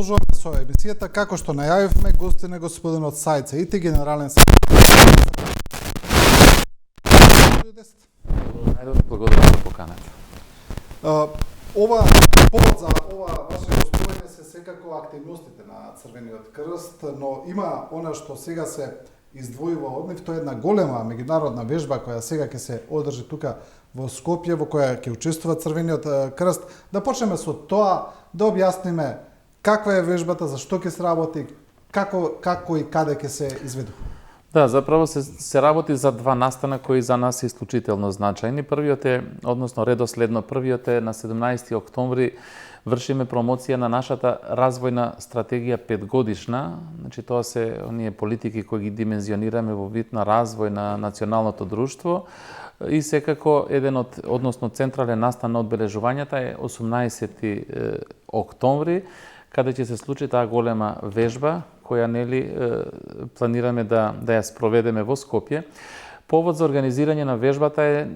продолжуваме со емисијата. Како што најавивме, гостин е господинот Сајца Ити, генерален секретар. Благодарам за поканата. Повод за ова ваше гостување се секако активностите на Црвениот крст, но има она што сега се издвојува од нив, тоа е една голема меѓународна вежба која сега ќе се одржи тука во Скопје, во која ќе учествува Црвениот крст. Да почнеме со тоа, да објасниме каква е вежбата, за што ќе се работи, како и каде ќе се изведу. Да, заправо се работи за два настана кои за нас се исклучително значајни. Првиот е, односно редоследно, првиот е на 17 октомври вршиме промоција на нашата развојна стратегија 5 годишна. Значи тоа се оние политики кои ги димензионираме во вид на развој на националното друштво. И секако односно централен настан на одбележувањата е 18 октомври, каде ќе се случи таа голема вежба која планираме да ја спроведеме во Скопје. Повод за организирање на вежбата е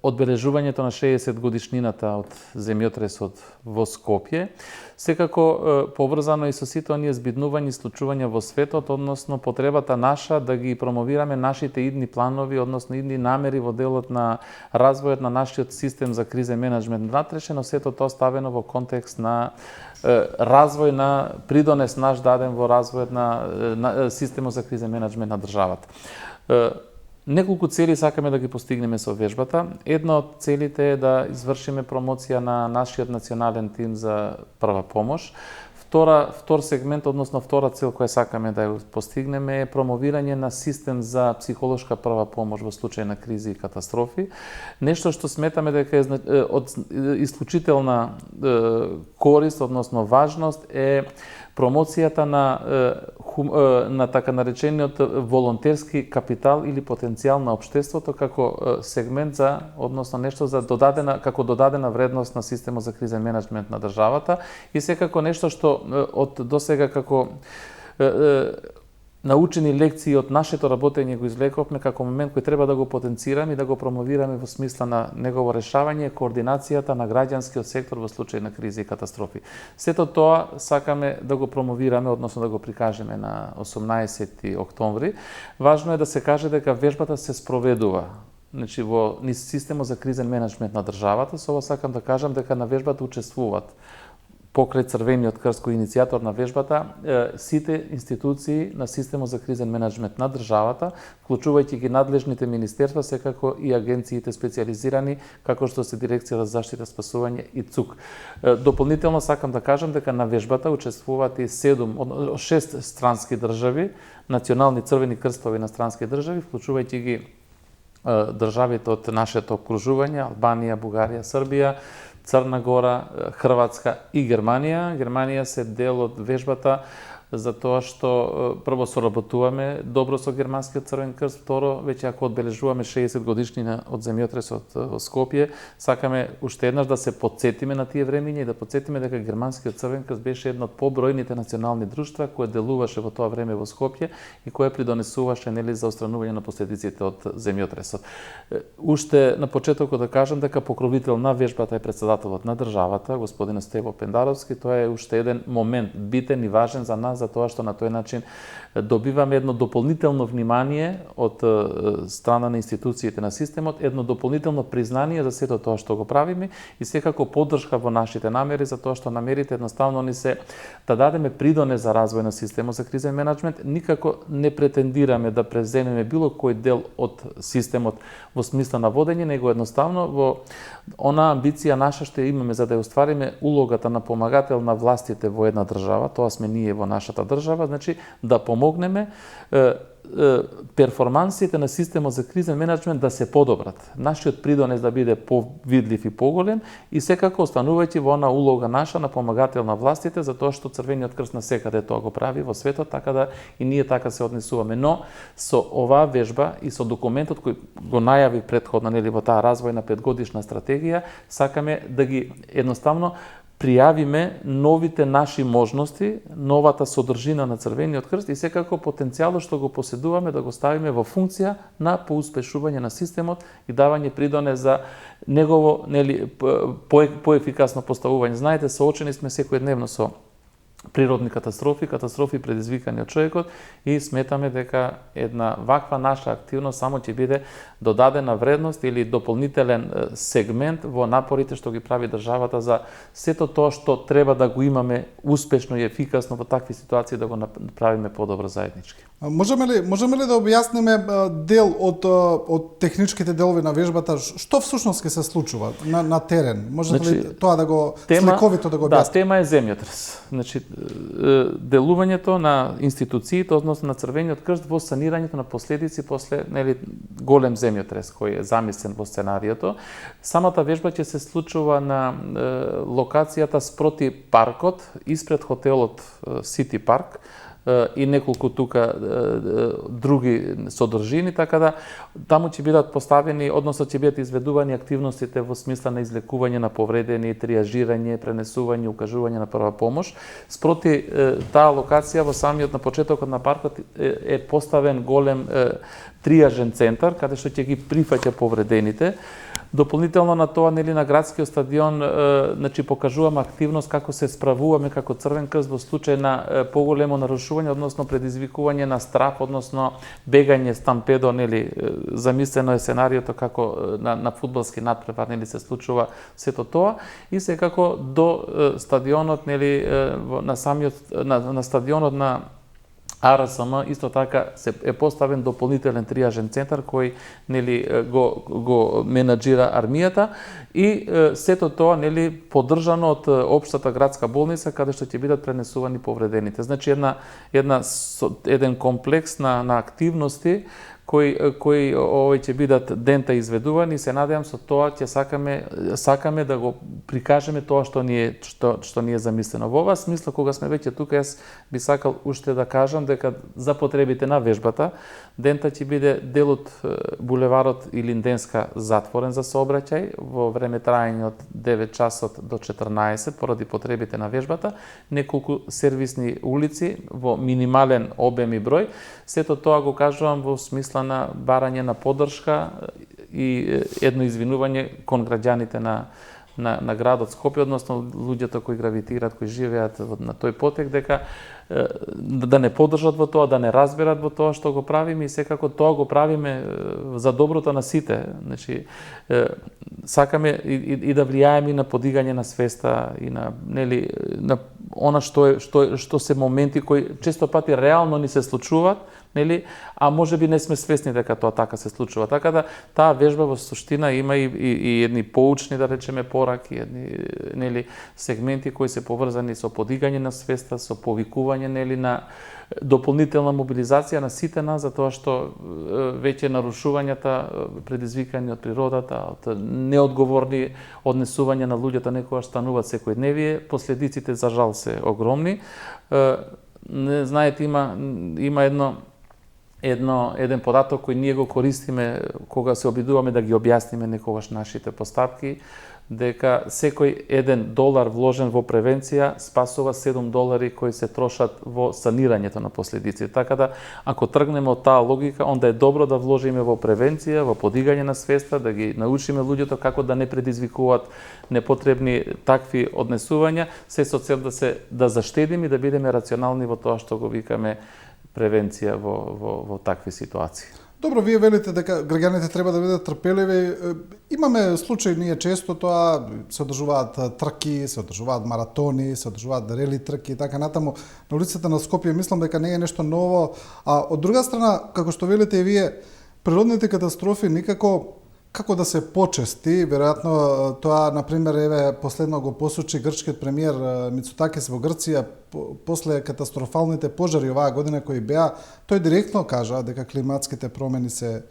одбележувањето на 60 годишнината од земјотресот во Скопје. Секако поврзано и со сите оние збиднувања и случувања во светот, односно потребата наша да ги промовираме нашите идни планови, односно идни намери во делот на развојот на нашиот систем за кризен менеджмент внатрешен, сето тоа ставено во контекст на развој на придонес наш даден во развојот на системот за кризен менеджмент на државата. Неколку цели сакаме да ги постигнеме со вежбата. Една од целите е да извршиме промоција на нашиот национален тим за прва помош. Втор сегмент, односно втора цел која сакаме да ја постигнеме е промовирање на систем за психолошка прва помош во случај на кризи и катастрофи. Нешто што сметаме дека е од исклучителна корист, односно важност е промоцијата на така наречениот волонтерски капитал или потенцијал на општеството како сегмент за, односно нешто за како додадена вредност на системот за кризен менеджмент на државата и секако нешто што од досега како научени лекции од нашето работење го извлековме како момент кој треба да го потенцираме и да го промовираме во смисла на негово решавање, координацијата на граѓанскиот сектор во случај на кризи и катастрофи. Сето тоа сакаме да го промовираме, односно да го прикажеме на 18 октомври. Важно е да се каже дека вежбата се спроведува во системот за кризен менеджмент на државата. Со ова сакам да кажам дека на вежбата учествуваат покрај Црвениот крст кој иницијатор на вежбата, сите институции на системот за кризен менеджмент на државата, вклучувајќи ги надлежните министерства, секако и агенциите специализирани, како што се Дирекција за заштита спасување и ЦУК. Дополнително сакам да кажам дека на вежбата учествуваат и 6 странски држави, национални црвени крстови на странски држави, вклучувајќи ги државите од нашето окружување, Албанија, Бугарија, Србија, Црна Гора, Хрватска и Германија. Германија се дел од вежбата за тоа што прво соработуваме добро со германскиот Црвен крст, второ, веќе ако одбележуваме 60 годишнина од земјотресот во Скопје, сакаме уште еднаш да се потсетиме на тие времиња и да потсетиме дека германскиот Црвен крст беше едно од побројните национални друштва кое делуваше во тоа време во Скопје и кое придонесуваше за отстранување на последиците од земјотресот. Уште на почетокот да кажам дека покровител на вежбата е претседателот на државата, господин Стево Пендаровски. Тоа е уште еден момент битен и важен за нас, за тоа што на тој начин добиваме едно дополнително внимание од страна на институциите на системот, едно дополнително признание за сето тоа што го правиме и секако поддршка во нашите намери за тоа што намерите едноставно ни се да дадеме придонес за развој на системот за кризен менеджмент. Никако не претендираме да преземеме било кој дел од системот во смисла на водење, него едноставно во она амбиција наша што имаме за да ја оствариме улогата на помагател на властите во една држава, тоа сме ние во нашата држава, значи да помогнеме перформансите на системот за кризен менеджмент да се подобрат. Нашиот придонес да биде повидлив и поголем и секако останувајќи во она улога наша на помагател на властите, за тоа што Црвениот крст на секаде тоа го прави во светот, така да и ние така се однесуваме. Но со оваа вежба и со документот кој го најави претходно во таа развојна 5-годишна стратегија, сакаме да ги едноставно пријавиме новите наши можности, новата содржина на Црвениот крст и секако потенцијалот што го поседуваме да го ставиме во функција на поуспешување на системот и давање придонес за негово поефикасно поставување. Знаете, соочени сме секојдневно со природни катастрофи, катастрофи предизвикани од човекот и сметаме дека една ваква наша активност само ќе биде додадена вредност или дополнителен сегмент во напорите што ги прави државата за сето тоа што треба да го имаме успешно и ефикасно во такви ситуации да го направиме подобро заеднички. Можеме ли да објасниме дел од техничките делови на вежбата, што всушност ќе се случува на терен? Можете ли тоа да го сликовито да го објасните? Да, тема е земјотрес. Значи, делувањето на институциите, односно на Црвениот крст во санирањето на последици после голем земјотрес кој е замислен во сценариото. Самата вежба ќе се случува на локацијата спроти паркот, испред хотелот Сити Парк, и неколку тука други содржини, така да таму ќе бидат поставени, односно ќе бидат изведувани активностите во смисла на излекување на повредени, триажирање, пренесување, укажување на прва помош. Спроти таа локација во самиот на почетокот на паркот е поставен голем триажен центар каде што ќе ги прифаќа повредените. Дополнително на тоа, на градскиот стадион, покажуваме активност како се справуваме како Црвен крст во случај на поголемо нарушување, односно предизвикување на страф, односно бегање, стампедо, замислено е сценариото како на фудбалски надпревар, се случува сето тоа и секако до стадионот, на стадионот на АРСМ исто така е поставен дополнителен триажен центар кој го менаџира армијата и сето тоа поддржано од општата градска болница каде што ќе бидат пренесувани повредените. Значи еден комплекс на активности кои ќе бидат дента изведувани и се надевам со тоа ќе сакаме да го прикажеме тоа што ни е замислено. Во оваа смисла, кога сме веќе тука, јас би сакал уште да кажам дека за потребите на вежбата дента ќе биде дел од булеварот Илинденска затворен за сообраќај во време траење од 9 часот до 14 поради потребите на вежбата, неколку сервисни улици во минимален обем и број. Сето тоа го кажувам во смисла на барање на поддршка и едно извинување кон граѓаните на градот Скопје, односно луѓето кои гравитираат, кои живеат на тој потек, дека да не поддржат во тоа, да не разберат во тоа што го правиме и секако тоа го правиме за доброто на сите. Значи, сакаме и да влијаеме и на подигање на свеста и на она што се моменти кои често пати реално ни се случуваат, а може би не сме свесни дека тоа така се случува. Така да таа вежба во суштина има и едни поучни, да речеме, пораки, едни сегменти кои се поврзани со подигање на свеста, со повикување на дополнителна мобилизација на сите нас за тоа што веќе нарушувањата предизвикани од природата, од неодговорни однесувања на луѓето некогаш стануваат секојдневие, последиците за жал се огромни. Знаете, има еден податок кој ние го користиме кога се обидуваме да ги објасниме некогаш нашите поставки, дека секој $1 вложен во превенција спасува $7 кои се трошат во санирањето на последици. Така да, ако тргнеме од таа логика, онда е добро да вложиме во превенција, во подигање на свеста, да ги научиме луѓето како да не предизвикуваат непотребни такви однесувања, се со цел да заштедиме и да бидеме рационални во тоа што го викаме превенција во такви ситуации. Добро, вие велите дека граѓаните треба да бидат трпеливи. Имаме случаи, ние често тоа, се одржуваат трки, се одржуваат маратони, се одржуваат рели трки и така натаму. На улицата на Скопје мислам дека не е нешто ново, а од друга страна, како што велите и вие, природните катастрофи никако како да се почести, веројатно тоа, например, последно го посочи грчкиот премиер Мицотакис во Грција, после катастрофалните пожари оваа година кои беа, тој директно кажа дека климатските промени се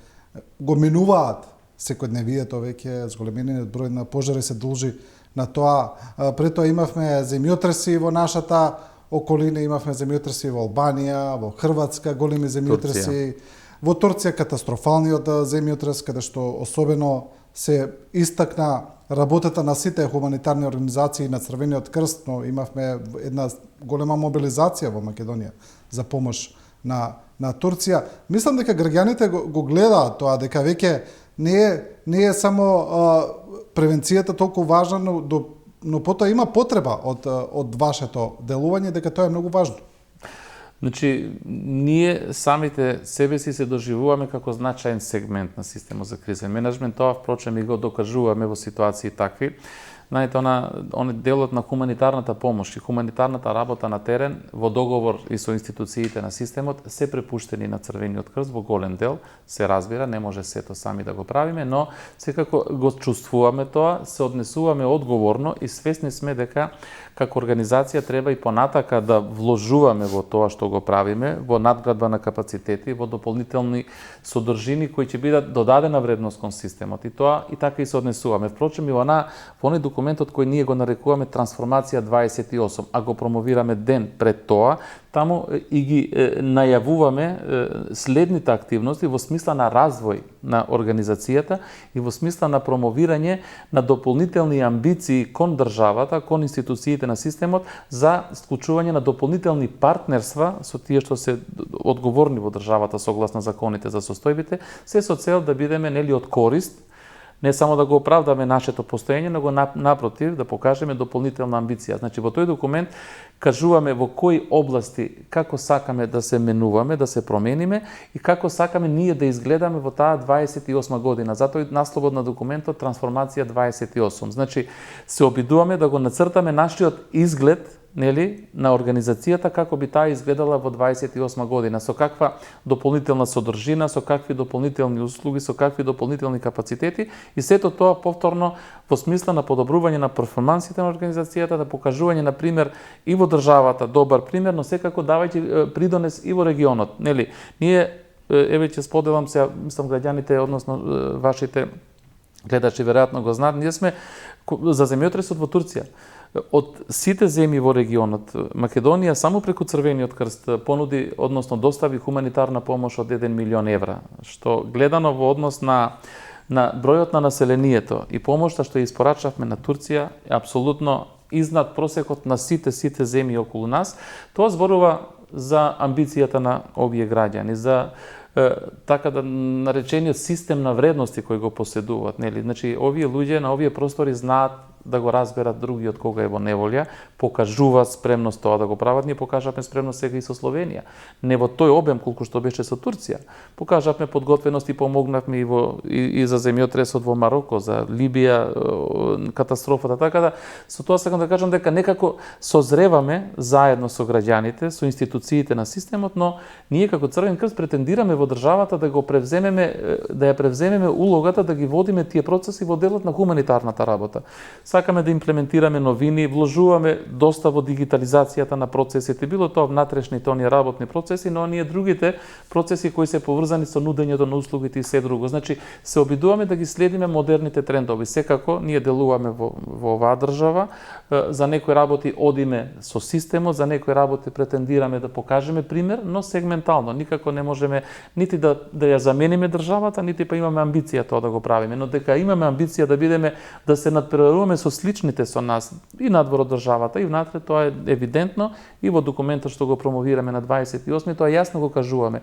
го минуваат секојдневието веќе, зголемениот број на пожари се должи на тоа. Пред тоа имавме земјотреси во нашата околина, имавме земјотреси во Албанија, во Хрватска, големи земјотреси. Во Турција катастрофалниот земјотрес, каде што особено се истакна работата на сите хуманитарни организации на Црвениот крст, но имавме една голема мобилизација во Македонија за помош на Турција. Мислам дека граѓаните го гледаат тоа, дека веќе не е само превенцијата толку важна, но до но потоа има потреба од вашето делување дека тоа е многу важно. Значи, ние самите себе си се доживуваме како значаен сегмент на системот за кризен менеджмент. Тоа, впрочем, и го докажуваме во ситуации такви. Знаете, он делот на хуманитарната помош и хуманитарната работа на терен во договор и со институциите на системот се препуштени на Црвениот крст во голем дел, се разбира, не може сето сами да го правиме, но секако го чувствуваме тоа, се однесуваме одговорно и свесни сме дека како организација треба и понатака да вложуваме во тоа што го правиме, во надградба на капацитети, во дополнителни содржини кои ќе бидат додадена вредност кон системот. И тоа и така и се однесуваме. Впрочем, и во оној документот кој ние го нарекуваме Трансформација 28, а го промовираме ден пред тоа, таму и ги најавуваме следните активности во смисла на развој на организацијата и во смисла на промовирање на дополнителни амбиции кон државата, кон институциите на системот за склучување на дополнителни партнерства со тие што се одговорни во државата согласно законите за состојбите, се со цел да бидеме од корист, не само да го оправдаме нашето постоење, но го напротив да покажеме дополнителна амбиција. Значи во тој документ кажуваме во кои области како сакаме да се менуваме, да се промениме и како сакаме ние да изгледаме во таа 28 година. Затоа и насловот на документот Трансформација 28. Значи се обидуваме да го нацртаме нашиот изглед на организацијата како би таа изгледала во 28 година, со каква дополнителна содржина, со какви дополнителни услуги, со какви дополнителни капацитети и сето тоа повторно во смисла на подобрување на перформансите на организацијата, да покажување на пример и во државата добар пример, но секако давајќи придонес и во регионот, Ние еве ќе споделам се, мислам граѓаните, односно вашите гледачи веројатно го знаат, ние сме за земјотресот во Турција. Од сите земји во регионот, Македонија само преку Црвениот крст понуди, односно достави хуманитарна помош од 1 милион евра, што гледано во однос на бројот на населението и помошта што ја испорачавме на Турција е апсолутно изнад просекот на сите земји околу нас. Тоа зборува за амбицијата на овие граѓани, за така да наречениот систем на вредности кои го поседуваат, Значи, овие луѓе на овие простори знаат да го разберат другиот кога е во неволја, покажуваат спремност тоа да го прават. Ние покажавме спремност сега и со Словенија. Не во тој обем колку што беше со Турција. Покажавме подготвеност и помогнавме и за земјотресот во Мароко, за Либија, катастрофата, така да со тоа сакам да кажам дека некако созреваме заедно со граѓаните, со институциите на системот, но ние како Црвен крст претендираме во државата да го превземеме, да ја превземеме улогата да ги водиме тие процеси во делот на хуманитарната работа. Сакаме да имплементираме новини, вложуваме доста во дигитализацијата на процесите, било тоа внатрешните оние работни процеси, но оние другите процеси кои се поврзани со нудењето на услугите и се друго. Значи, се обидуваме да ги следиме модерните трендови. Секако, ние делуваме во оваа држава, за некои работи одиме со системот, за некои работи претендираме да покажеме пример, но сегментално. Никако не можеме нити да ја замениме државата, нити па имаме амбиција тоа да го правиме, но дека имаме амбиција да бидеме, да се надпреваруваме со сличните со нас и надвор од државата и внатре, тоа е евидентно и во документот што го промовираме на 28, тоа јасно го кажуваме,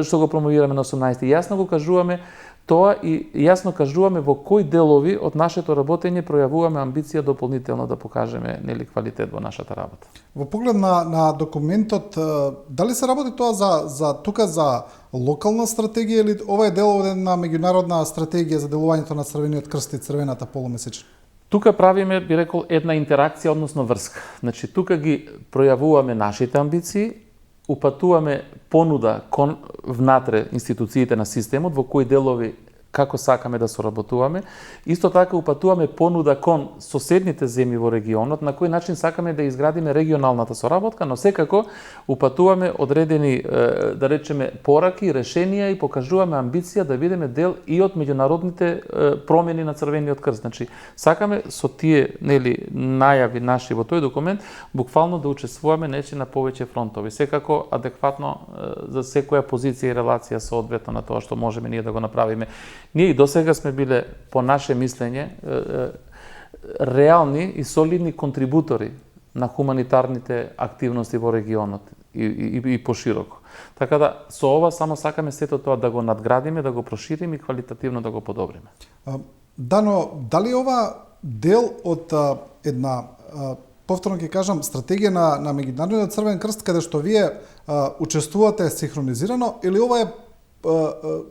што го промовираме на 18, јасно го кажуваме тоа и јасно кажуваме во кои делови од нашето работење пројавуваме амбиција дополнително да покажеме квалитет во нашата работа. Во поглед на документот, дали се работи тоа за локална стратегија или ова е дел на меѓународна стратегија за делувањето на Црвениот крст и Црвената полумесечна? Тука правиме, би рекол, една интеракција, односно врска. Значи, тука ги пројавуваме нашите амбиции, упатуваме понуда кон внатре институциите на системот, во кои делови како сакаме да соработуваме. Исто така упатуваме понуда кон соседните земји во регионот, на кој начин сакаме да изградиме регионалната соработка, но секако упатуваме одредени, да речеме, пораки, решенија и покажуваме амбиција да бидеме дел и од меѓународните промени на Црвениот крст. Значи, сакаме со тие најави наши во тој документ буквално да учествуваме на повеќе фронтови. Секако адекватно за секоја позиција и релација соодветно на тоа што можеме ние да го направиме. Ние и досега сме биле, по наше мислење, реални и солидни контрибутори на хуманитарните активности во регионот и пошироко. Така да, со ова само сакаме сето тоа да го надградиме, да го прошириме и квалитативно да го подобриме. Дано, дали ова дел од една повторно ќе кажам стратегија на Меѓународниот Црвен крст каде што вие учествувате синхронизирано или ова е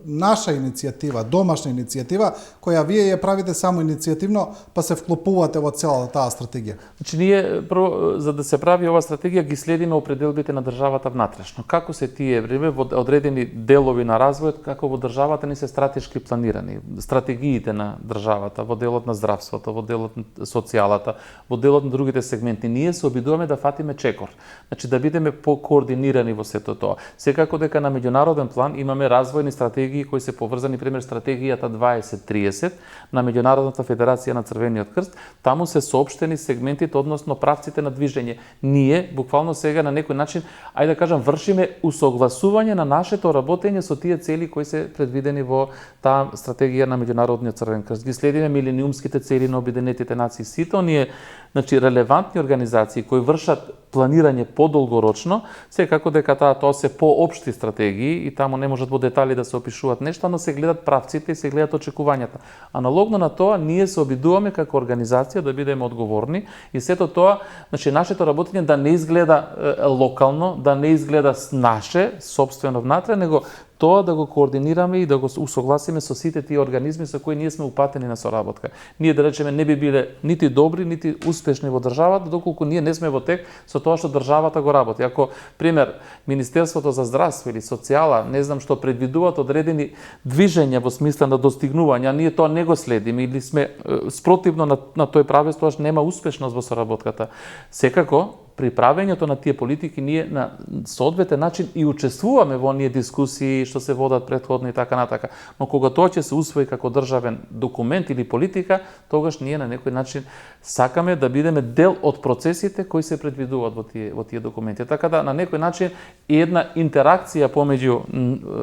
наша иницијатива, домашна иницијатива, која вие ја правите само иницијативно, па се вклопувате во целата таа стратегија? Значи, ние прво, за да се прави оваа стратегија, ги следиме определбите на државата внатрешно. Како се тие време во одредени делови на развојот, како во државата ни се стратешки планирани, стратегиите на државата, во делот на здравството, во делот на социјалата, во делот на другите сегменти. Ние се обидуваме да фатиме чекор. Значи, да бидеме покоординирани во сето тоа. Секако дека на меѓународен план имаме развојни стратегии кои се поврзани, пример стратегијата 2030 на Меѓународната федерација на Црвениот крст, таму се соопштени сегментите, односно правците на движење. Ние буквално сега на некој начин, ајде да кажам, вршиме усогласување на нашето работење со тие цели кои се предвидени во таа стратегија на Меѓународниот Црвен крст. Ги следиме милениумските цели на Обединетите нации. Сите оние, значи, релевантни организации кои вршат планирање подолгорочно, секако дека тоа се поопшти стратегии и таму не можат во детали да се опишуваат нешта, но се гледат правците и се гледат очекувањата. Аналогно на тоа, ние се обидуваме како организација да бидеме одговорни и сето тоа, значи, нашето работење да не изгледа локално, да не изгледа наше, собствено внатре, него тоа да го координираме и да го усогласиме со сите тие организми со кои ние сме упатени на соработка. Ние, да речеме, не би биле нити добри, нити успешни во државата, доколку ние не сме во тек со тоа што државата го работи. Ако, пример, Министерството за здравство или социјала, не знам што, предвидуваат одредени движења во смисла на достигнување, а ние тоа не го следиме или сме спротивно на тој правец, тоа нема успешност во соработката. Секако, при правењето на тие политики ние на соодветен начин и учествуваме во оние дискусии што се водат претходно и така натака. Но кога тоа ќе се усвои како државен документ или политика, тогаш ние на некој начин сакаме да бидеме дел од процесите кои се предвидуваат во тие документи. Така да на некој начин една интеракција помеѓу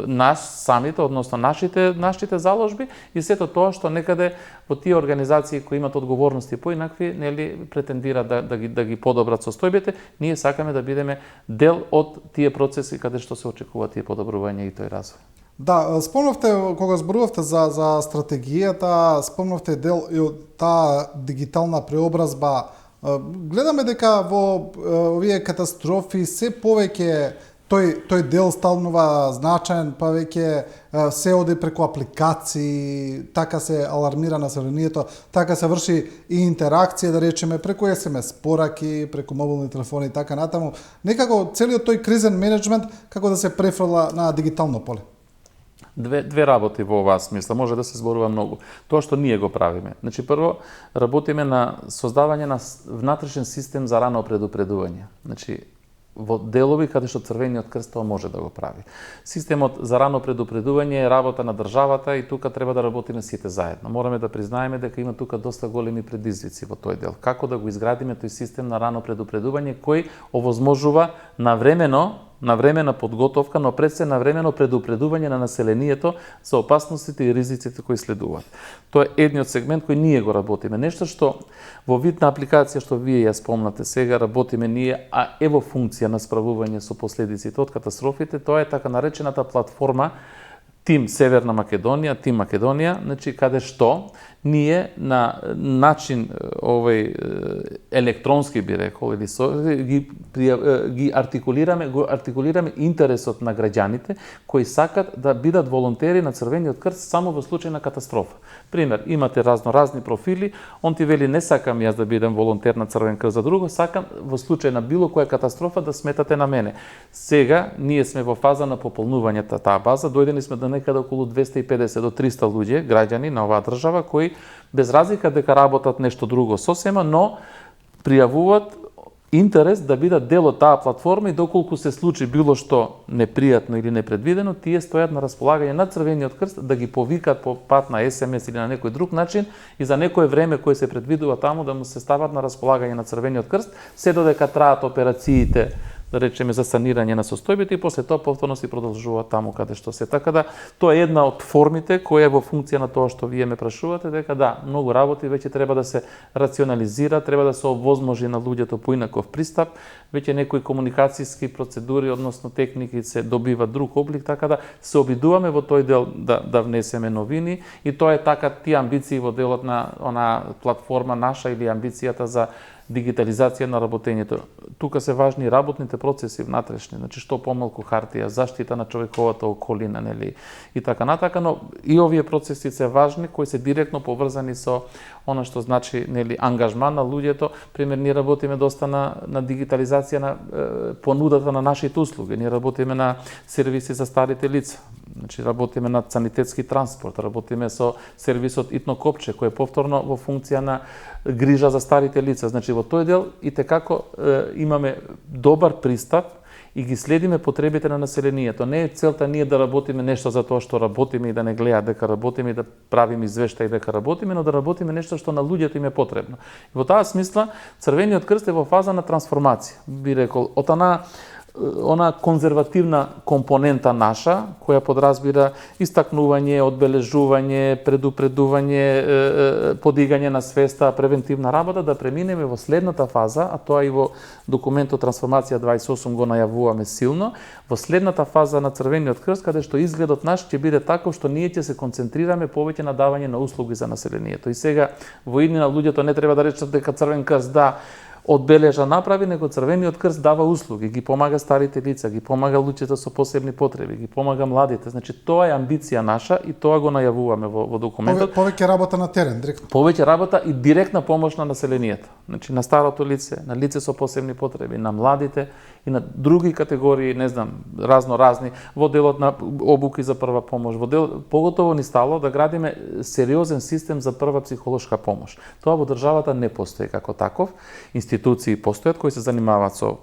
нас самите, односно нашите заложби и сето тоа што некаде во тие организации кои имаат одговорности поинакви, нели, претендираат да ги подобрат состојбите, ние сакаме да бидеме дел од тие процеси каде што се очекуваат тие подобрувања и тој развој. Да, спомнавте, кога зборувавте за стратегијата, спомнавте дел и од таа дигитална преобразба. Гледаме дека во овие катастрофи се повеќе тој дел станува значаен, па веќе се оди преку апликации, така се алармира населението, така се врши и интеракција, да речеме, преку SMS пораки, преку мобилни телефони и така натаму. Некако целиот тој кризен менеджмент како да се префрла на дигитално поле. Две работи во оваа смисла, може да се зборува многу. Тоа што ние го правиме. Значи, прво, работиме на создавање на внатрешен систем за рано предупредување. Значи, во делови каде што Црвениот крст тоа може да го прави. Системот за рано предупредување е работа на државата и тука треба да работиме сите заедно. Мораме да признаеме дека има тука доста големи предизвици во тој дел. Како да го изградиме тој систем на рано предупредување кој овозможува навремена подготовка, но пред се навремено предупредување на населението за опасностите и ризиците кои следуваат. Тоа е едниот сегмент кој ние го работиме. Нешто што во вид на апликација што вие ја спомнате сега работиме ние, а е во функција на справување со последиците од катастрофите, тоа е така наречената платформа Тим Северна Македонија, Тим Македонија, значи каде што ние на начин електронски би рекол или ги артикулираме интересот на граѓаните кои сакат да бидат волонтери на Црвениот крст само во случај на катастрофа. Пример, имате разни профили, он ти вели не сакам јас да бидам волонтер на Црвен крст, за друго сакам во случај на било која катастрофа да сметате на мене. Сега ние сме во фаза на пополнувањето таа база, дојдени сме до некаде околу 250 до 300 луѓе, граѓани на оваа држава кои без разлика дека работат нешто друго сосема, но пријавуваат интерес да бидат дел од таа платформа и доколку се случи било што непријатно или непредвидено, тие стојат на располагање на Црвениот крст да ги повикат по пат на SMS или на некој друг начин и за некое време кое се предвидува таму да му се стават на располагање на Црвениот крст, се додека траат операциите да речеме за санирање на состојбите и после тоа повторно се продолжува таму каде што се. Така да тоа е една од формите која е во функција на тоа што вие ме прашувате, дека да, многу работи веќе треба да се рационализира, треба да се овозможи на луѓето поинаков пристап, веќе некои комуникацијски процедури, односно техники се добива друг облик, така да се обидуваме во тој дел да внесеме новини и тоа е така тие амбиции во делот на она платформа наша или амбицијата за дигитализација на работењето. Тука се важни работните процеси внатрешни, значи што помалку хартија, заштита на човековата околина, нели, и така натака, но и овие процеси се важни кои се директно поврзани со она што значи, нели, ангажман на луѓето. Пример, ние работиме доста на дигитализација на понудата на нашите услуги. Ние работиме на сервиси за старите лица. Значи работиме на санитетски транспорт, работиме со сервисот Итно копче кој е повторно во функција на грижа за старите лица. Значи во тој дел и текако имаме добар пристап и ги следиме потребите на населението. Не е целта ние да работиме нешто за тоа што работиме и да не гледаат дека работиме и да правиме извештаи дека работиме, но да работиме нешто што на луѓето им е потребно. И во таа смисла Црвениот крст е во фаза на трансформација. Би рекол, од она конзервативна компонента наша, која подразбира истакнување, одбележување, предупредување, подигање на свеста, превентивна работа, да преминеме во следната фаза, а тоа и во документот Трансформација 28 го најавуваме силно, во следната фаза на Црвениот крст, каде што изгледот наш ќе биде таков што ние ќе се концентрираме повеќе на давање на услуги за населението. И сега во иднина луѓето не треба да речат дека Црвен крст одбележа направи, него Црвениот крст дава услуги, ги помага старите лица, ги помага луѓето со посебни потреби, ги помага младите. Значи тоа е амбиција наша и тоа го најавуваме во документот. Повеќе работа на терен, директно. Повеќе работа и директна помош на населението. Значи на старото лице, на лице со посебни потреби, на младите и на други категории, не знам, разни, во делот на обуки за прва помош, поготово ни стало да градиме сериозен систем за прва психолошка помош. Тоа во државата не постои како таков. Институции постојат кои се занимаваат со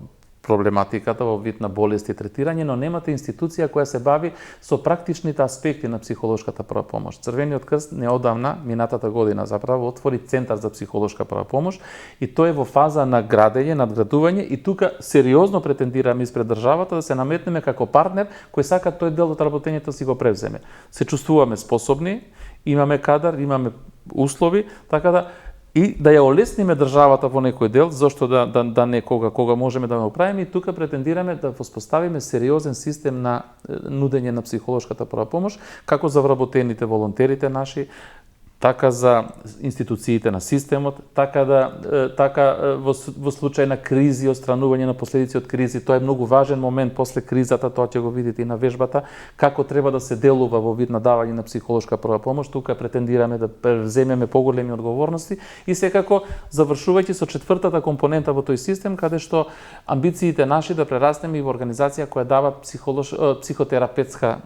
проблематиката во вид на болести и третирање, но немате институција која се бави со практичните аспекти на психолошката прва помош. Црвениот крст неодамна, минатата година заправо, отвори Центар за психолошка прва помош и тој е во фаза на градење, надградување и тука сериозно претендираме испред државата да се наметнеме како партнер кој сака тој дел од работењето си го превземе. Се чувствуваме способни, имаме кадар, имаме услови, така да и да ја олесниме државата во некој дел, зашто да не кога можеме да го правиме, и тука претендираме да воспоставиме сериозен систем на нудење на психолошката прва помош, како за вработените волонтерите наши, така за институциите на системот, така во случај на кризи, отстранување на последици од кризи. Тоа е многу важен момент после кризата, тоа ќе го видите и на вежбата, како треба да се делува во вид на давање на психолошка прва помош. Тука претендираме да превземеме поголеми одговорности и секако завршувајќи со четвртата компонента во тој систем, каде што амбициите наши да прераснеме и во организација која дава психотерапевтска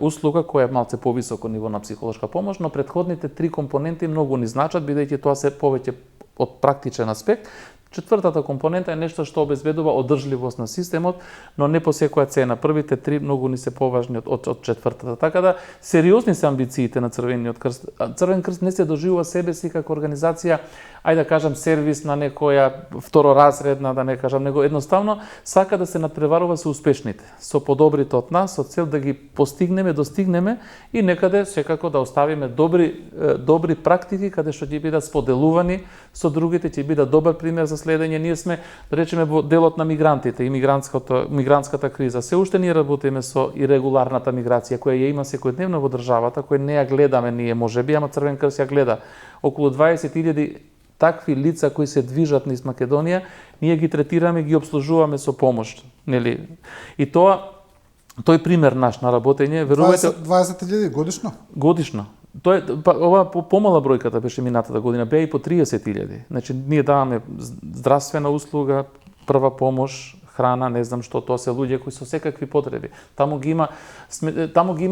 услуга, која е малце повисоко ниво на психолошка помош, но претходните три компоненти многу ни значат, бидејќи тоа се повеќе од практичен аспект. Четвртата компонента е нешто што обезбедува одржливост на системот, но не по секоја цена. Првите три многу ни се поважни од четвртата. Така да сериозни се амбициите на Црвениот крст. Црвен крст не се доживува себе си како организација, ајде да кажам сервис на некоја второразредна, да не кажам, него едноставно сака да се надпреварува со успешните, со подобрите од нас, со цел да ги постигнеме, достигнеме и некаде секако да оставиме добри практики каде што ќе бидат споделувани со другите, ќе бидат добар пример за следење. Ние сме, да речеме, во делот на мигрантите и мигрантската криза. Се уште ние работиме со ирегуларната миграција, која ја има секојдневно во државата, која не ја гледаме ние, можеби, ама Црвен крст ја гледа. Околу 20.000 такви лица кои се движат низ Македонија, ние ги третираме, ги обслужуваме со помош, нели? И тој пример наш на работење, верувате, 20.000 годишно? Годишно. Ова помала бројката беше минатата година, беа и по 30.000. Значи, ние даваме здравствена услуга, прва помош, храна, не знам што, тоа се луѓе кои со секакви потреби. Таму ги има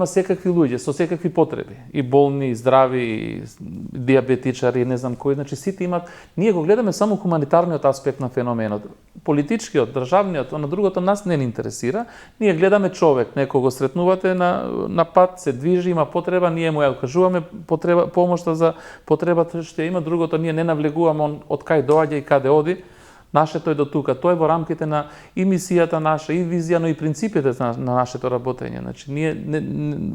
секакви луѓе со секакви потреби. И болни, и здрави, и диабетичари, не знам кои. Значи сите имат. Ние го гледаме само хуманитарниот аспект на феноменот. Политичкиот, државниот, на другото нас не ни интересира. Ние гледаме човек, некого сретнувате на пат, се движи, има потреба, ние му ја кажуваме помошта за потребата што има, другото ние не навлегуваме од кај доаѓа и каде оди. Нашето е до тука. Тоа е во рамките на и мисијата наша, и визија, но и принципите на нашето работење. Значи, ние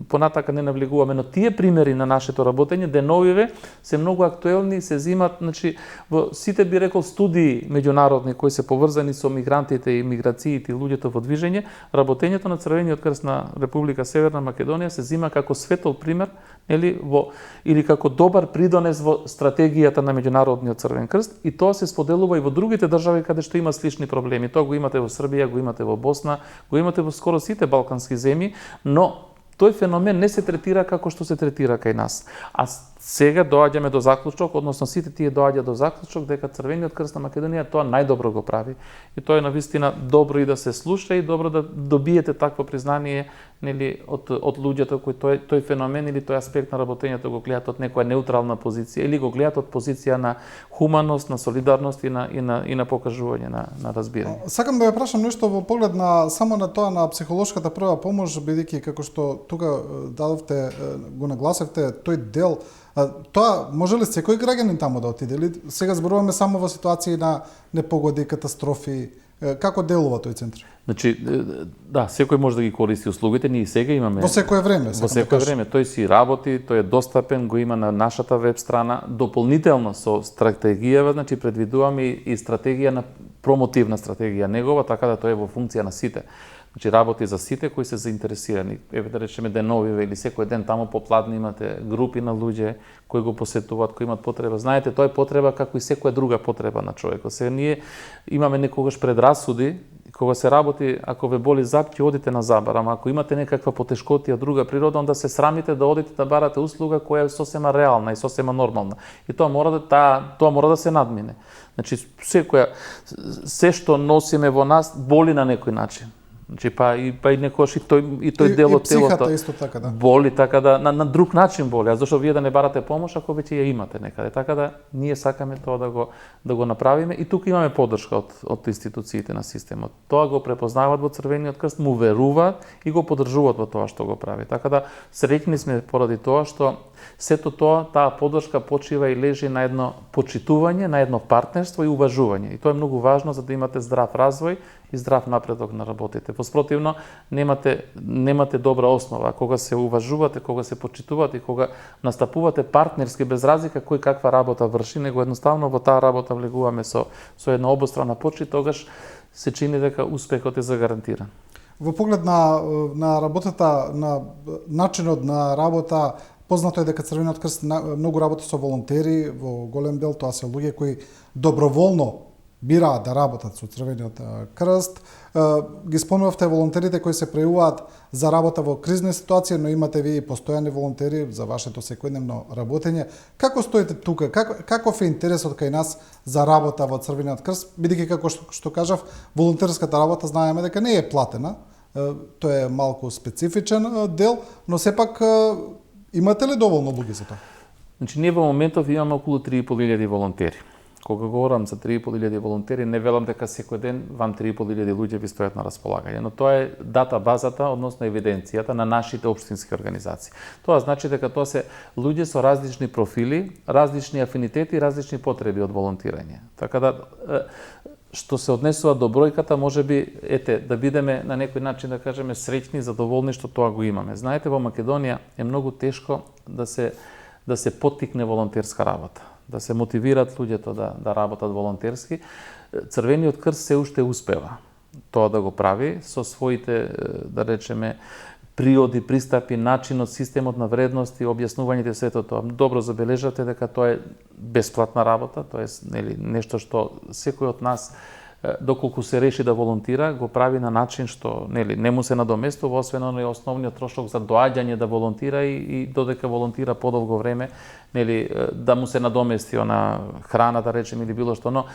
понатака не навлегуваме, но тие примери на нашето работење, деновиве, се многу актуелни, се зимат, значи, во сите, би рекол, студии меѓународни кои се поврзани со мигрантите и миграциите и луѓето во движење, работењето на Црвениот крст на Република Северна Македонија се зима како светол пример, или како добар придонес во стратегијата на Меѓународниот Црвен крст, и тоа се споделува и во другите држави каде што има слични проблеми. Тоа го имате во Србија, го имате во Босна, го имате во скоро сите балкански земји, но тој феномен не се третира како што се третира кај нас. А сега доаѓаме до заклучок, односно сите тие доаѓа до заклучок дека Црвениот крст на Македонија тоа најдобро го прави. И тоа е навистина добро и да се слуша и добро да добиете такво признание, нели, од луѓето кои тој феномен или тој аспект на работењето го гледаат од некоја неутрална позиција или го гледаат од позиција на хуманост, на солидарност и на покажување на разбирање. Сакам да ве прашам нешто во поглед на само на тоа на психолошката прва помош, бидејќи како што тука дадовте, го нагласевте тој дел. Тоа може ли секој граѓанин таму да отиде? Или сега зборуваме само во ситуации на непогоди, катастрофи? Како делува тој центар? Значи, да, секој може да ги користи услугите, ние сега имаме... Во секое време? Во секое време. Тој си работи, тој е достапен, го има на нашата веб страна. Дополнително со стратегија, значи предвидуваме и стратегија на промотивна стратегија негова, така да тој е во функција на сите. Значи, работи за сите кои се заинтересирани. Еве да речеме деновиве или секој ден таму попладне имате групи на луѓе кои го посетуваат, кои имаат потреба. Знаете, тоа е потреба како и секоја друга потреба на човекот. Сега ние имаме некогаш предрасуди, кога се работи, ако ве боли зап, ќе одите на забар, ама ако имате некаква потешкотија друга природа, онда се срамите да одите да барате услуга која е сосема реална и сосема нормална. И тоа мора да се надмине. Значи, се што носиме во нас боли на некој начин. Значи, па и некојаш и тој дел од телото исто така, да. Боли, така да на друг начин боли. А зашто вие да не барате помош ако веќе ја имате некаде? Така да ние сакаме тоа да го направиме и тука имаме поддршка од институциите на системот. Тоа го препознаваат во Црвениот крст, му веруваат и го поддржуваат во тоа што го прави. Така да среќни сме поради тоа што сето тоа, таа поддршка почива и лежи на едно почитување, на едно партнерство и уважување. И тоа е многу важно за да имате здрав развој и здрав напредок на работите. Воспротивно, немате добра основа. Кога се уважувате, кога се почитувате и кога настапувате партнерски без разлика кој каква работа врши, него едноставно во таа работа влегуваме со една обострана почит, тогаш се чини дека успехот е загарантиран. Во поглед на работата, на начинот на работа, познато е дека Црвениот крст многу работи со волонтери, во голем дел тоа се луѓе кои доброволно бираат да работат со Црвениот крст. Ги спомнувавте волонтерите кои се прејуваат за работа во кризни ситуации, но имате ви и постојани волонтери за вашето секојдневно работење. Како стоите тука? Каков е интересот кај нас за работа во Црвениот крст? Бидејќи како што кажав, волонтерската работа знаеме дека не е платена. Тоа е малку специфичен дел, но сепак имате ли доволно луѓе за тоа? Значи, ние во моментов имаме околу 3.500 волонтери. Кога говорам за 3.500 волонтери, не велам дека секој ден вам 3.500 луѓе ви стојат на располагање, но тоа е дата базата, односно евиденцијата на нашите општински организации. Тоа значи дека тоа се луѓе со различни профили, различни афинитети и различни потреби од волонтирање. Така да што се однесува до бројката, можеби да бидеме на некој начин да кажеме среќни, задоволни што тоа го имаме. Знаете, во Македонија е многу тешко да се поттикне волонтерска работа, да се мотивираат луѓето да работат волонтерски. Црвениот крст се уште успева тоа да го прави со своите, да речеме, приоди, пристапи, начинот, системот на вредности, објаснувањето сето тоа. Добро забележате дека тоа е бесплатна работа, тоа е нешто што секој од нас доколку се реши да волонтира, го прави на начин што не му се надоместува, освен оној основниот трошок за доаѓање да волонтира и додека волонтира подолго време, да му се надомести на храна, да речем, или било што, но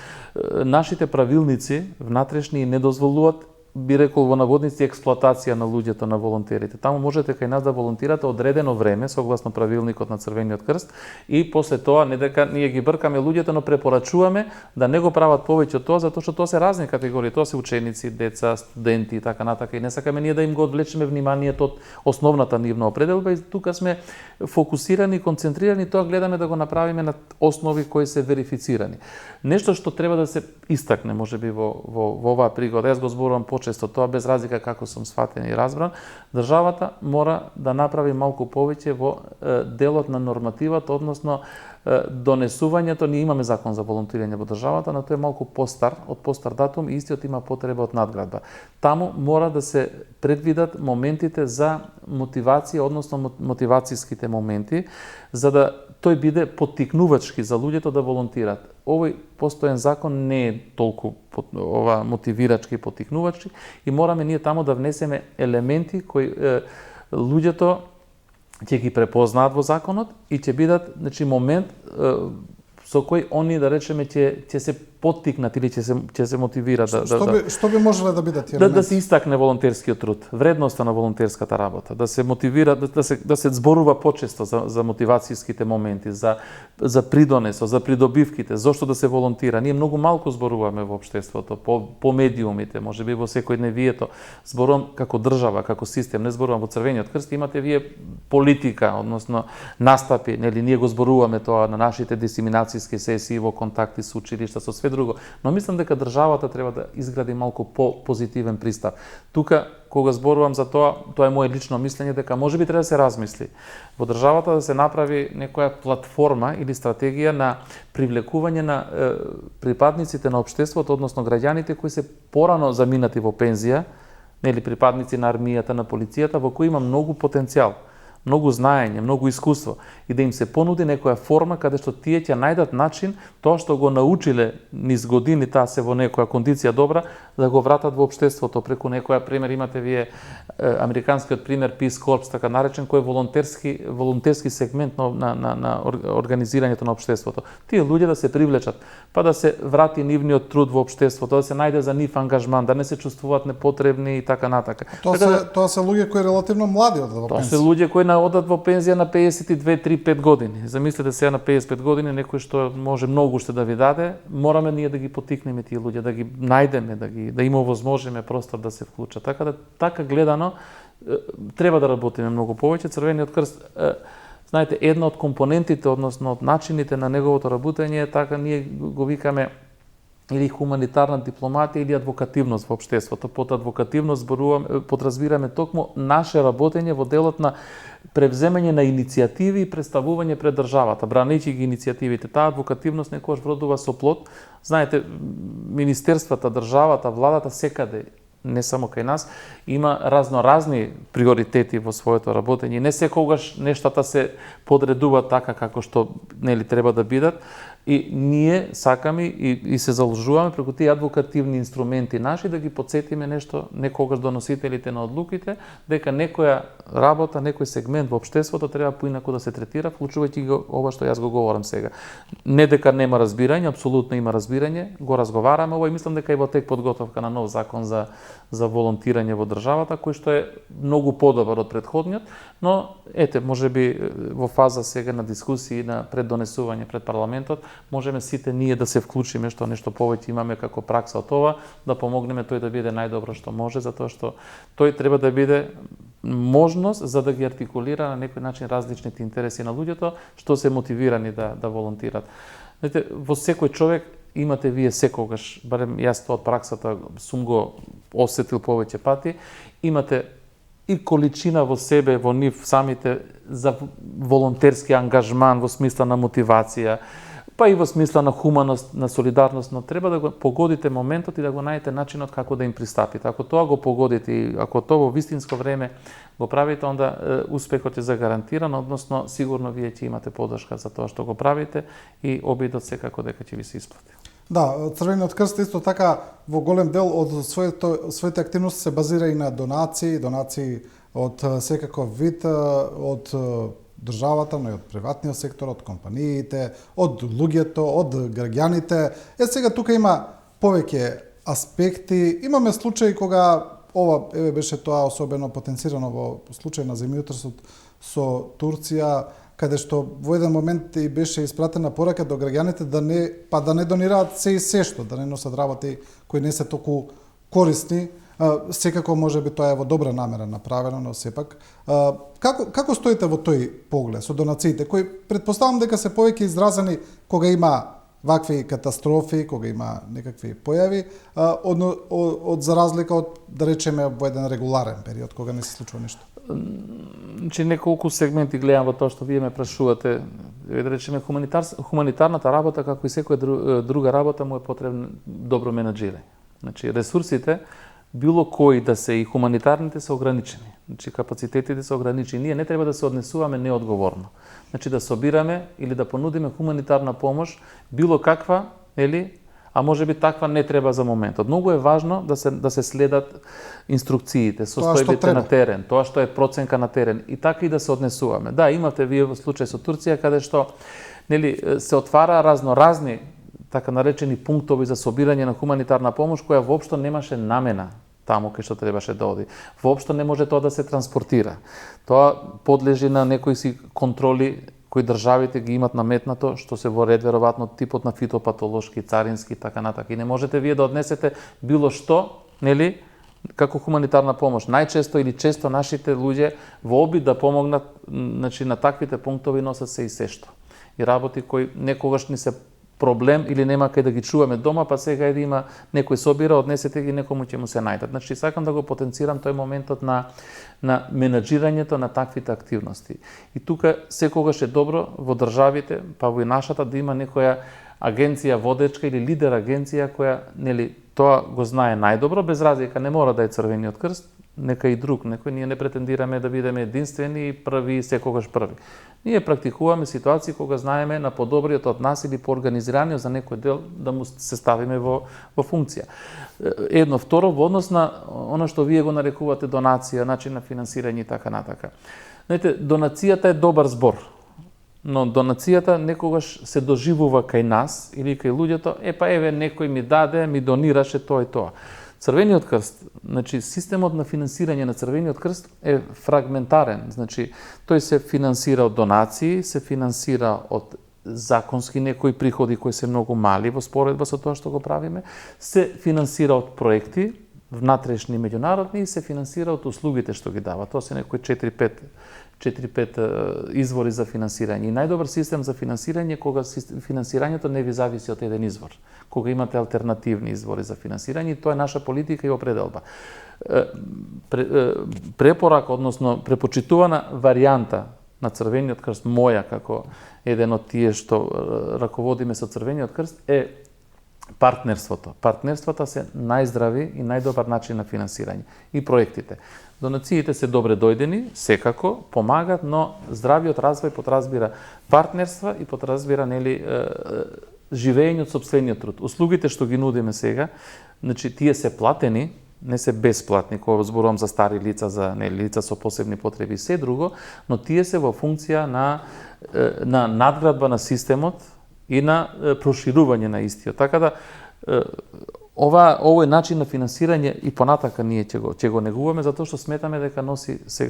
нашите правилници внатрешни не дозволуваат би рекол во наводници експлоатација на луѓето, на волонтерите. Таму можете кај нас да волонтирате одредено време согласно правилникот на Црвениот крст и после тоа не дека ние ги бркаме луѓето, но препорачуваме да не го прават повеќе од тоа, затоа што тоа се разни категории, тоа се ученици, деца, студенти и така натака, и не сакаме ние да им го одвлечеме вниманието од основната нивна определба, и тука сме фокусирани, концентрирани, тоа гледаме да го направиме на основи кои се верифицирани. Нешто што треба да се истакне можеби во оваа пригода, јас го зборувам почесто тоа, без разлика како сум сватен и разбран, државата мора да направи малку повеќе во делот на нормативата, односно донесувањето. Ние имаме закон за волонтирање во државата, но тој е малку постар, од постар датум, и истиот има потреба од надградба. Таму мора да се предвидат моментите за мотивација, односно мотивацијските моменти, за да тој биде поттикнувачки за луѓето да волонтираат. Овој постојан закон не е толку мотивирачки, поттикнувачки, и мораме ние таму да внесеме елементи кои луѓето ќе ги препознаат во законот и ќе бидат, значи, момент со кој они, да речеме, ќе се поттикнат или ќе се мотивираат Што би можеле да бидат да се истакне волонтерскиот труд, вредноста на волонтерската работа, да се мотивира, да се зборува почесто за мотивацијските моменти, за придонесот, за придобивките, зошто да се волонтира. Ние многу малку зборуваме во општеството, по медиумите, можеби во секојдневието. Зборувам како држава, како систем, не зборувам во Црвениот крст, имате вие политика, односно настапи, нели, ние го зборуваме тоа на нашите дисеминацијски сесии во контакти со училишта, со све друго, но мислам дека државата треба да изгради малку по-позитивен пристап. Тука, кога зборувам за тоа, тоа е мое лично мислење, дека можеби треба да се размисли во државата да се направи некоја платформа или стратегија на привлекување на припадниците на општеството, односно граѓаните кои се порано заминати во пензија, нели, припадници на армијата, на полицијата, во кои има многу потенцијал, многу знаење, многу искуство, и да им се понуди некоја форма каде што тие ќе најдат начин тоа што го научиле низ години, таа се во некоја кондиција добра, да го вратат во општеството преку некоја пример. Имате вие американскиот пример Peace Corps, така наречен, кој е волонтерски сегмент на организирањето на општеството. Тие луѓе да се привлечат, па да се врати нивниот труд во општеството, да се најде за нив ангажман, да не се чувствуваат непотребни и така натака. Тоа се луѓе кои релативно млади од во пензија. Тоа се луѓе кои одат во пензија на 52, 3, 5 години. Замислете сега на 55 години некој што може многу уште да ви даде, мораме ние да ги поттикнеме тие луѓе, да ги најдеме, да им овозможиме простор да се вклучат. Така гледано треба да работиме многу повеќе. Црвениот крст, знаете, една од компонентите, односно од начините на неговото работење е така, ние го викаме или хуманитарна дипломатија или адвокативност во општеството. Под адвокативност подразбираме токму наше работење во делот на превземање на иницијативи и представување пред државата, бранејќи ги иницијативите. Таа адвокативност некогаш вродува со плод. Знаете, министерствата, државата, владата секаде, не само кај нас, има разноразни приоритети во своето работење. Не секогаш нештата се подредуваат така како што, нели, треба да бидат. И ние сакаме и се заложуваме преку тие адвокативни инструменти наши да ги подсетиме нешто некогаш доносителите на одлуките, дека некоја работа, некој сегмент во општеството треба поинаку да се третира, вклучувајќи го ова што јас го говорам сега. Не дека нема разбирање, апсолутно има разбирање, го разговараме ова и мислам дека и во тек подготовка на нов закон за волонтирање во државата, кој што е многу подобар од претходниот, но ете, можеби во фаза сега на дискусии, на преддонесување пред парламентот, можеме сите ние да се вклучиме, што нешто повеќе имаме како пракса од ова, да помогнеме тој да биде најдобро што може, затоа што тој треба да биде можност за да ги артикулира на некој начин различните интереси на луѓето што се мотивирани да волонтират. Знаете, во секој човек имате вие секогаш, барем јас тоа од праксата сум го осетил повеќе пати, имате и количина во себе, во нив самите, за волонтерски ангажман во смисла на мотивација, па и во смисла на хуманост, на солидарност, но треба да го погодите моментот и да го најдете начинот како да им пристапите. Ако тоа го погодите и ако тоа во вистинско време го правите, онда успехот е загарантиран, односно сигурно вие ќе имате поддршка за тоа што го правите и обидот секако дека ќе ви се исплати. Да, Црвениот крст исто така во голем дел од своите активности се базира и на донации од секаков вид, од државата, но и од приватниот сектор, од компаниите, од луѓето, од граѓаните. Сега тука има повеќе аспекти. Имаме случаи кога ова беше тоа особено потенцирано во случај на земјотресот со Турција, каде што во еден момент и беше испратена порака до граѓаните да не донираат се и се што, да не носат работи кои не се толку корисни. Секако може би тоа е во добра намера направено, но сепак како стоите во тој поглед со донациите кои претпоставам дека се повеќе изразени кога има вакви катастрофи, кога има некакви појави, за разлика од, да речеме, во еден регуларен период, кога не се случува ништо? Значи, неколку сегменти гледам во тоа што вие ме прашувате. Да речеме, хуманитарната работа, како и секоја друга работа, му е потребно добро менаџирање. Значи, ресурсите, било кои да се и хуманитарните се ограничени. Значи, капацитетите се ограничени. Ние не треба да се однесуваме неодговорно. Значи, да собираме или да понудиме хуманитарна помош, било каква, а може би таква не треба за моментот. Многу е важно да се следат инструкциите, состојбите на терен, тоа што е проценка на терен и така и да се однесуваме. Да, имате вие во случај со Турција каде што се отвара разноразни така наречени пунктови за собирање на хуманитарна помош која воопшто немаше намена таму кај што требаше да оди. Воопшто не може тоа да се транспортира. Тоа подлежи на некои си контроли кои државите ги имат наметнато, што се во ред веројатно типот на фитопатолошки, царински, така натака. И не можете вие да однесете било што, како хуманитарна помош. Најчесто или често нашите луѓе во обид да помогнат, значи на таквите пунктови носат се и се што. И работи кои некогаш ни се проблем или нема кај да ги чуваме дома, па сега да има некој собира, однесете ги, некому ќе му се најдат. Значи, сакам да го потенцирам тој моментот на менаџирањето на таквите активности. И тука секогаш е добро во државите, па во и нашата, да има некоја агенција водечка или лидер агенција која, тоа го знае најдобро, без разлика не мора да е Црвениот крст, нека и друг, ние не претендираме да бидеме единствени и први и секогаш први. Ние практикуваме ситуации кога знаеме на подобриот од нас или по организираниот за некој дел да му се ставиме во функција. Едно, второ, во однос на она што вие го нарекувате донација, начин на финансирање и така натака. Знаете, донацијата е добар збор, но донацијата некогаш се доживува кај нас или кај луѓето, некој ми даде, ми донираше тоа и тоа. Црвениот крст, значи системот на финансирање на Црвениот крст е фрагментарен, значи тој се финансира од донации, се финансира од законски некои приходи кои се многу мали во споредба со тоа што го правиме, се финансира од проекти внатрешни и меѓународни и се финансира од услугите што ги дава. Тоа се некои 4-5 извори за финансирање. И најдобар систем за финансирање кога финансирањето не ви зависи од еден извор, кога имате алтернативни извори за финансирање, тоа е наша политика и определба. Препорак, односно препочитувана варијанта на Црвениот крст, моја како еден од тие што раководиме со Црвениот крст, е партнерството. Партнерствата се најздрави и најдобар начин на финансирање. И проектите. Донациите се добре дојдени, секако, помагат, но здравиот развој подразбира партнерства и подразбира живење од сопствениот труд. Услугите што ги нудиме сега, значи тие се платени, не се бесплатни, кога зборувам за стари лица, за лица со посебни потреби и се друго, но тие се во функција на надградба на системот и на проширување на истиот. Така да, овој начин на финансирање и понатака ние ќе го негуваме, затоа што сметаме дека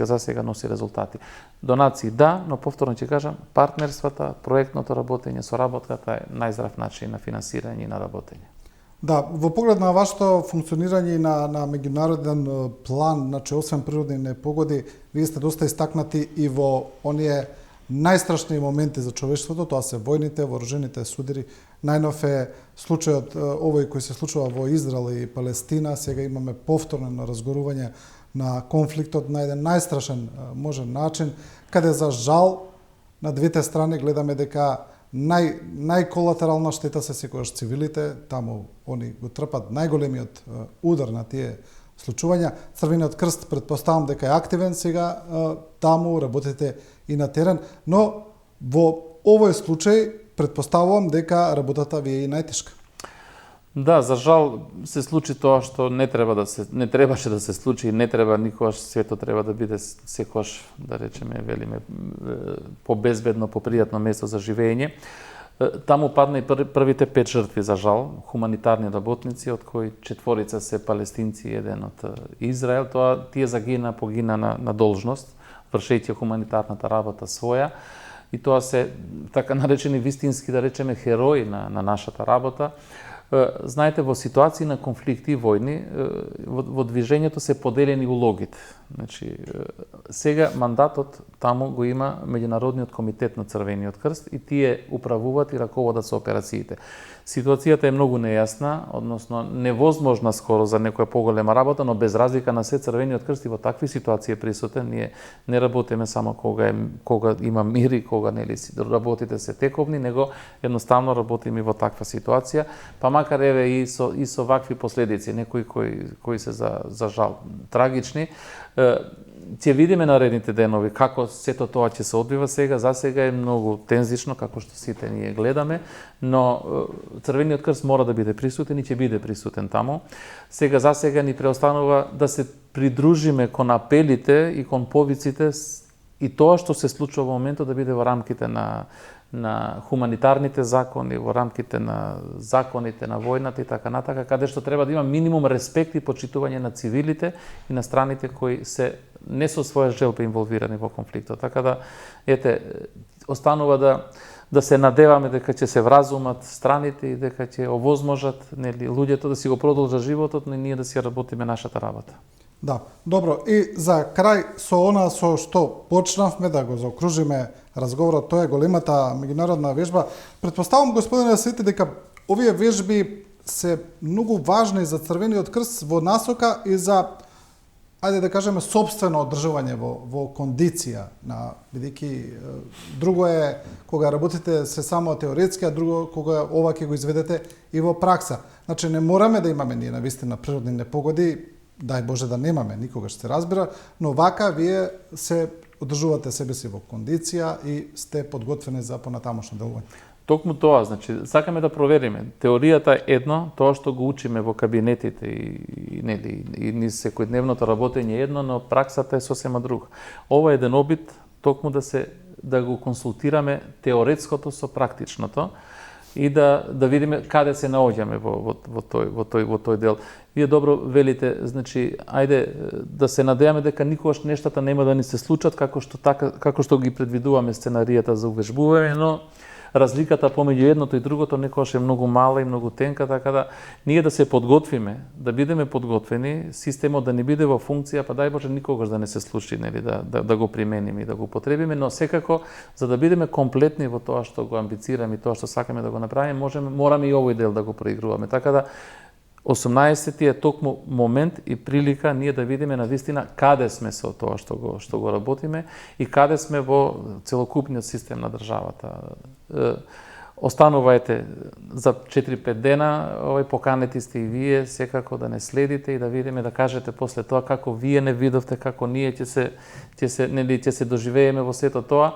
за сега носи резултати. Донации да, но повторно ќе кажам, партнерствата, проектното работење, соработката е најздрав начин на финансирање и на работење. Да, во поглед на вашето функционирање на меѓународен план, значи освен природни непогоди, вие сте доста истакнати и во оние најстрашни моменти за човештвото, тоа се војните, вооружените судири. Најнов е случајот овој кој се случува во Израел и Палестина. Сега имаме повторно разгорување на конфликтот на еден најстрашен можен начин, каде за жал на двете страни гледаме дека најколатерална штета се секогаш цивилите, таму они го трпат најголемиот удар на тие случувања. Црвениот крст претпоставам дека е активен сега таму, работите и на терен, но во овој случај претпоставувам дека работата ви е и најтешка. Да, за жал се случи тоа што не требаше да се случи и не треба никогаш, светот треба да биде секогаш, да речеме, велиме, побезбедно, попријатно место за живење. Таму падна и првите 5 жртви, за жал, хуманитарни работници, од кои 4 се палестинци и 1 од Израел. Тие погина на должност, вршејќи хуманитарната работа своја. И тоа се така наречени вистински, да речеме, херои на нашата работа. Знаете, во ситуации на конфликти и војни, во движењето се поделени улогите. Значи, сега мандатот таму го има Меѓународниот комитет на Црвениот крст и тие управуваат и раководат со операциите. Ситуацијата е многу нејасна, односно невозможна скоро за некоја поголема работа, но без разлика на се Црвениот крст и во такви ситуации е присутен. Ние не работиме само кога има мир и кога нели работите се тековни, него едноставно работиме и во таква ситуација, па макар еве и со вакви последици, некои кои се за жал трагични. Ќе видиме наредните денови како сето тоа ќе се одвива сега. За сега е многу тензично, како што сите ние гледаме, но Црвениот крст мора да биде присутен и ќе биде присутен таму. За сега ни преостанува да се придружиме кон апелите и кон повиците и тоа што се случува во моментот да биде во рамките на хуманитарните закони, во рамките на законите на војната и така натака, каде што треба да има минимум респект и почитување на цивилите и на страните кои се не со своја желба инволвирани во конфликтот. Така да, останува да се надеваме дека ќе се вразумат страните и дека ќе овозможат луѓето да си го продолжат животот, но и ние да си работиме нашата работа. Да, добро. И за крај со она со што почнавме да го заокружиме разговорот, тоа е големата меѓународна вежба. Претпоставам, господине Саити, дека овие вежби се многу важни за Црвениот крст во насока и за, ајде да кажеме, сопствено одржување во кондиција, бидејќи друго е кога работите се само теоретски, а друго кога ова ќе го изведете и во пракса. Значи не мораме да имаме ние навистина природни непогоди, дај Боже да немаме, никогаш се разбира, но вака вие се одржувате себе си во кондиција и сте подготвени за понатамошно делување. Токму тоа, значи, сакаме да провериме. Теоријата е едно, тоа што го учиме во кабинетите и ни секојдневното работење е едно, но праксата е сосема друга. Ова е еден обид токму да го консултираме теоретското со практичното и да видиме каде се наоѓаме во тој дел. Вие добро велите, значи, ајде да се надејаме дека никогаш нештата нема да ни се случат како што ги предвидуваме сценаријата за увежбување, но разликата помеѓу едното и другото некогаш е многу мала и многу тенка, така да ние да се подготвиме, да бидеме подготвени, системот да не биде во функција, па дај Боже никогаш да не се случи, да го примениме и да го потребиме, но секако за да бидеме комплетни во тоа што го амбицираме и тоа што сакаме да го направиме, мораме и овој дел да го проигруваме. Така да 18-ти е токму момент и прилика ние да видиме навистина каде сме со тоа што го работиме и каде сме во целокупниот систем на државата. Останувајте за 4-5 дена, поканети сте и вие секако да не следите и да видиме, да кажете после тоа како вие не видовте, како ние ќе се доживееме во сето тоа.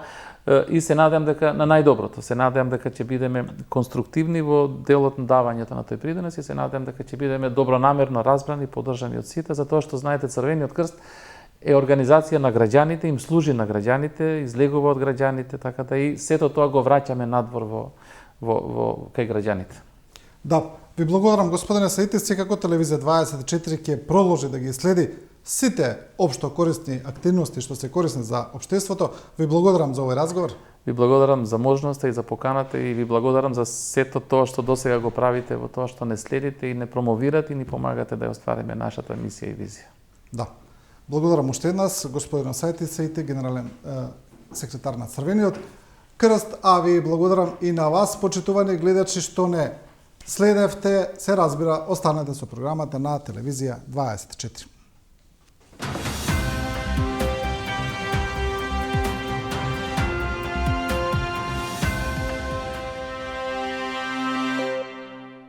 И се надевам дека на најдоброто, се надевам дека ќе бидеме конструктивни во делот на давањето на тој придонес и се надевам дека ќе бидеме добронамерно разбрани и поддржани од сите, затоа што знаете Црвениот крст е организација на граѓаните, им служи на граѓаните, излегува од граѓаните, така да и сето тоа го враќаме надвор во кај граѓаните. Да, ви благодарам господине Саити, секако телевизија 24 ќе продолжи да ги следи сите општо корисни активности што се корисни за општеството. Ви благодарам за овој разговор. Ви благодарам за можноста и за поканата и ви благодарам за сето тоа што досега го правите во тоа што не следите и не промовирате и ни помагате да ја оствариме нашата мисија и визија. Да. Благодарам уште еднаш господин Саити, генерален секретар на Црвениот крст, а ви благодарам и на вас, почитувани гледачи, што не следевте, се разбира, останете со програмата на телевизија 24.